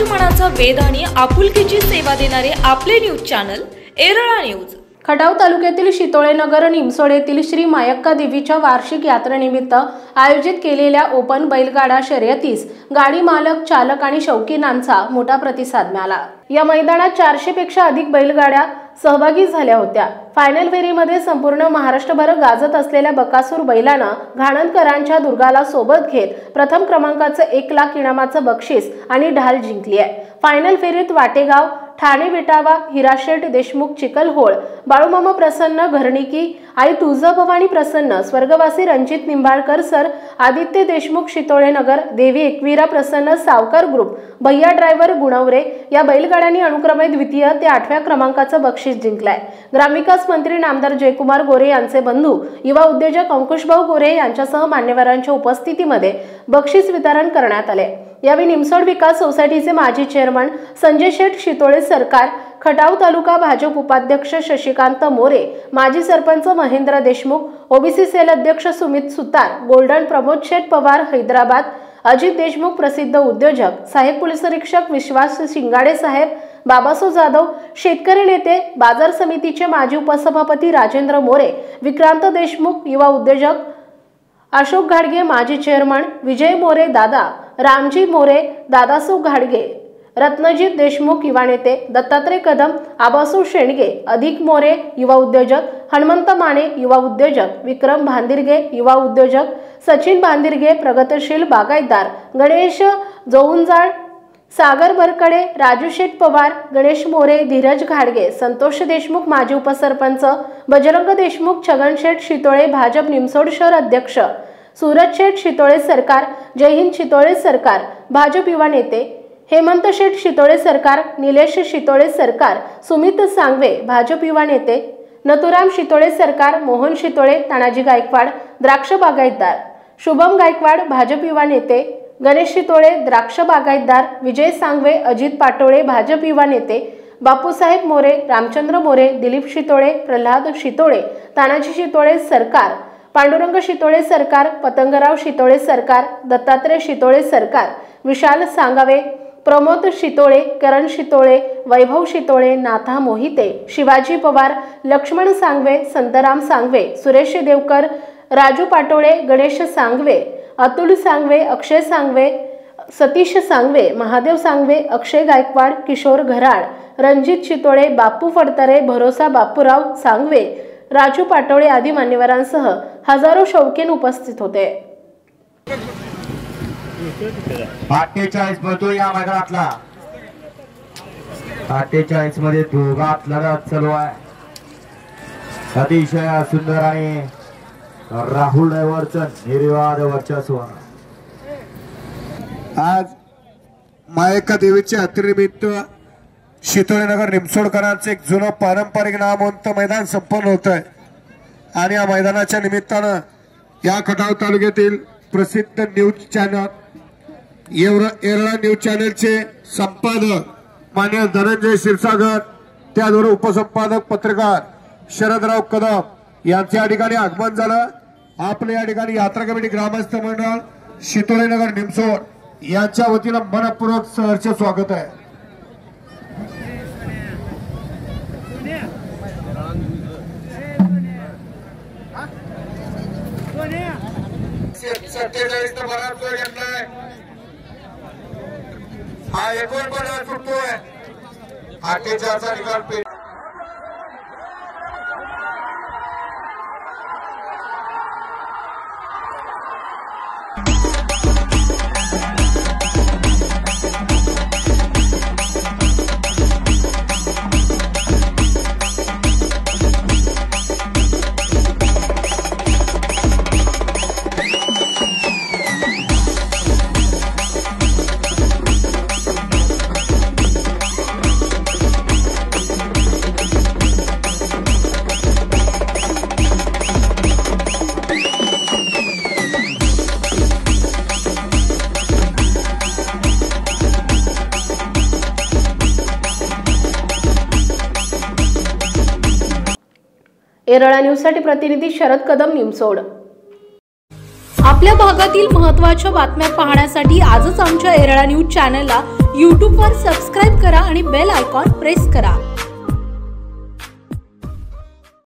मराठमोळ्याचा वेध आणि आपुलकीची सेवा देणारे आपले news channel Erala news. Khatav तालुक्यातील शितोळे नगर निमसोड येथील श्री मायक्का देवीच्या वार्षिक यात्रेनिमित्त आयोजित केलेल्या ओपन बैलगाडा शर्यतीस गाडी मालक, चालक आणि शौकीनांचा मोठा प्रतिसाद मिळाला। या मैदानात 400 पेक्षा अधिक बैलगाड्या सहभागी झाल्या होत्या। फायनल फेरीमध्ये संपूर्ण महाराष्ट्रभर गाजत असलेल्या बकासूर बैलानं घाणंदकरांच्या दुर्गाला सोबत घेत प्रथम क्रमांकाचं 1 लाख इनामाचं बक्षीस आणि ढाल जिंकली आहे। फायनल फेरीत वाटेगाव, ठाणे विटावा, हिराशेठ देशमुख चिखलहोळ, बाळूमामा प्रसन्न घरणिकी, आई तुळजाभवानी प्रसन्न, स्वर्गवासी रणजित निंबाळकर सर, आदित्य देशमुख शितोळे नगर, देवी एकवीरा प्रसन्न सावकार ग्रुप, भैया ड्रायव्हर गुणवरे या बैलगाड्यांनी अनुक्रमे द्वितीय ते 8व्या क्रमांकाचं बक्षीस जिंकलंय। ग्रामविकास मंत्री नामदार जयकुमार गोरे यांचे बंधू, युवा उद्योजक अंकुशभाऊ गोरे यांच्यासह मान्यवरांच्या उपस्थितीमध्ये बक्षीस वितरण करण्यात आले। यावेळी निमसोड विकास सोसायटीचे माजी चेअरमन संजय शेठ शितोळे सरकार, खटाव तालुका भाजप उपाध्यक्ष शशिकांत मोरे, माजी सरपंच महेंद्र देशमुख, ओबीसी सेल अध्यक्ष सुमित सुतार, गोल्डन प्रमोद शेठ पवार हैदराबाद, अजित देशमुख प्रसिद्ध उद्योजक, सहाय्यक पोलीस निरीक्षक विश्वास शिंगाडे साहेब, बाबासो जाधव, शेतकरी नेते, बाजार समितीचे माजी उपसभापती राजेंद्र मोरे, विक्रांत देशमुख, युवा उद्योजक अशोक घाडगे, माजी चेअरमन विजय मोरे दादा, रामजी मोरे, दादासो घाडगे, रत्नजित देशमुख युवा नेते, दत्तात्रय कदम, आबासो शेंडगे, अधिक मोरे युवा उद्योजक, हनुमंत माने युवा उद्योजक, विक्रम भांदिरगे युवा उद्योजक, सचिन भांदिरगे प्रगतशील बागायतदार, गणेश जोऊंजाळ, सागर बरकडे, राजू शेठ पवार, गणेश मोरे, धीरज घाडगे, संतोष देशमुख माजी उपसरपंच, बजरंग देशमुख, छगन शेठ शितोळे भाजप निमसोड शहर अध्यक्ष, सूरज शेठ शितोळे सरकार, जयहिंद शितोळे सरकार भाजप युवा नेते, हेमंत शेठ शितोळे सरकार, निलेश शितोळे सरकार, सुमित सांगवे भाजप युवा नेते, नथुराम शितोळे सरकार, मोहन शितोळे, तानाजी गायकवाड द्राक्ष बागायतदार, शुभम गायकवाड भाजप युवा नेते, गणेश शितोळे द्राक्ष बागायतदार, विजय सांगवे, अजित पाटोळे भाजप युवा नेते, बापूसाहेब मोरे, रामचंद्र मोरे, दिलीप शितोळे, प्रल्हाद शितोळे, तानाजी शितोळे सरकार, पांडुरंग शितोळे सरकार, पतंगराव शितोळे सरकार, दत्तात्रय शितोळे सरकार, विशाल सांगावे, प्रमोद शितोळे, करण शितोळे, वैभव शितोळे, नाथा मोहिते, शिवाजी पवार, लक्ष्मण सांगवे, संतराम सांगवे, सुरेश देवकर, राजू पाटोळे, गणेश सांगवे, अतुल सांगवे, अक्षय सांगवे, सतीश सांगवे, महादेव सांगवे, अक्षय गायकवाड, किशोर घराड, रणजित शितोळे, बापू फडतरे, भरोसा बापूराव सांगवे, राजू पाटोळे आदी मान्यवरांसह हजारो शौकीन उपस्थित होते। 48 बंधू या मैदानातला 48 मध्ये दोघात लढत चालू आहे। अतिशय सुंदर आणि राहुल ड्रायव्हरचं निर्विवाद वर्चस्व। आज मायक्का देवीच्या यात्रेनिमित्त शितोळे नगर निमसोडकरांचं एक जुनं पारंपरिक नामवंत मैदान संपन्न होत आहे आणि या मैदानाच्या निमित्तानं या खटाव तालुक्यातील प्रसिद्ध न्यूज चॅनल एरळा न्यूज चॅनलचे संपादक मान्य धनंजय क्षीरसागर, त्याचबरोबर उपसंपादक पत्रकार शरदराव कदम यांच्या या ठिकाणी आगमन झालं। आपल्या या ठिकाणी यात्रा कमिटी ग्रामस्थ मंडळ शितोळे नगर निमसोड यांच्या वतीनं मनपूर्वक सहर्ष स्वागत आहे। हा 49 सुटतोय 48चा निकाल। एरळा न्यूजसाठी प्रतिनिधी शरद कदम, निमसोड। आपल्या भागातील महत्त्वाच्या बातम्या पाहण्यासाठी आजच आमच्या एरळा न्यूज चॅनलला यूट्यूबवर सबस्क्राईब करा आणि बेल आयकॉन प्रेस करा।